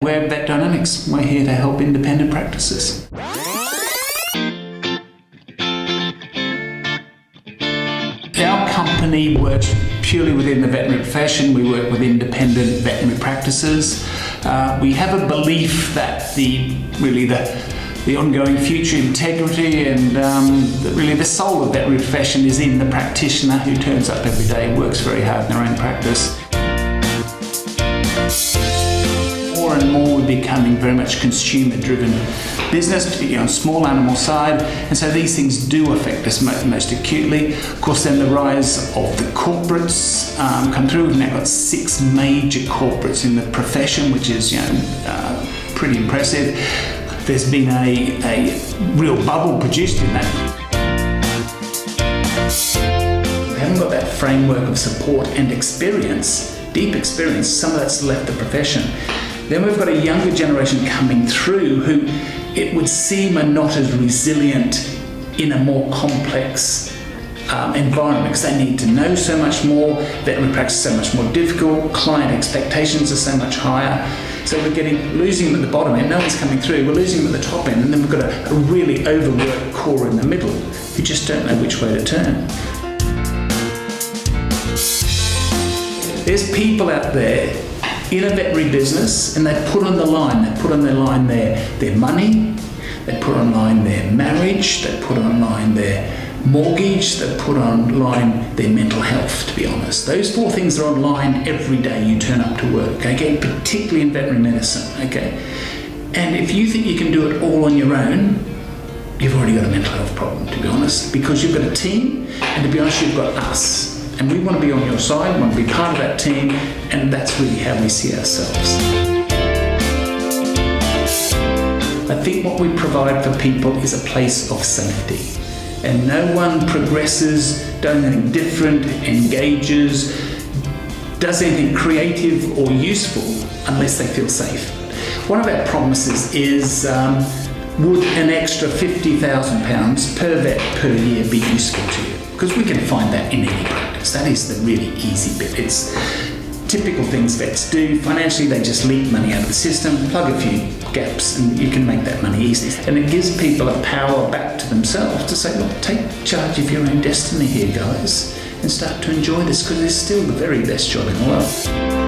We're Vet Dynamics. We're here to help independent practices. Our company works purely within the veterinary profession. We work with independent veterinary practices. We have a belief that the ongoing future integrity and the soul of the veterinary profession is in the practitioner who turns up every day, works very hard in their own practice. More and more we're becoming very much consumer-driven business, particularly on small animal side, and so these things do affect us most acutely. Of course, then the rise of the corporates come through. We've now got 6 major corporates in the profession, which is pretty impressive. There's been a real bubble produced in that. We haven't got that framework of support and experience, deep experience. Some of that's left the profession. Then we've got a younger generation coming through who it would seem are not as resilient in a more complex environment, because they need to know so much more, veterinary practice is so much more difficult, client expectations are so much higher. So we're losing them at the bottom end, no one's coming through, we're losing them at the top end, and then we've got a really overworked core in the middle who just don't know which way to turn. There's people out there in a veterinary business, and they put on the line, their money, they put online their marriage, they put online their mortgage, they put online their mental health, to be honest. Those 4 things are online every day you turn up to work, okay? Particularly in veterinary medicine, okay? And if you think you can do it all on your own, you've already got a mental health problem, to be honest, because you've got a team, and to be honest, you've got us. And we want to be on your side, we want to be part of that team, and that's really how we see ourselves. I think what we provide for people is a place of safety. And no one progresses, does anything different, engages, does anything creative or useful unless they feel safe. One of our promises is, would an extra £50,000 per vet per year be useful to you? Because we can find that in any practice. That is the really easy bit. It's typical things vets do. Financially, they just leak money out of the system, plug a few gaps, and you can make that money easily. And it gives people a power back to themselves to say, look, take charge of your own destiny here, guys, and start to enjoy this, because it's still the very best job in the world.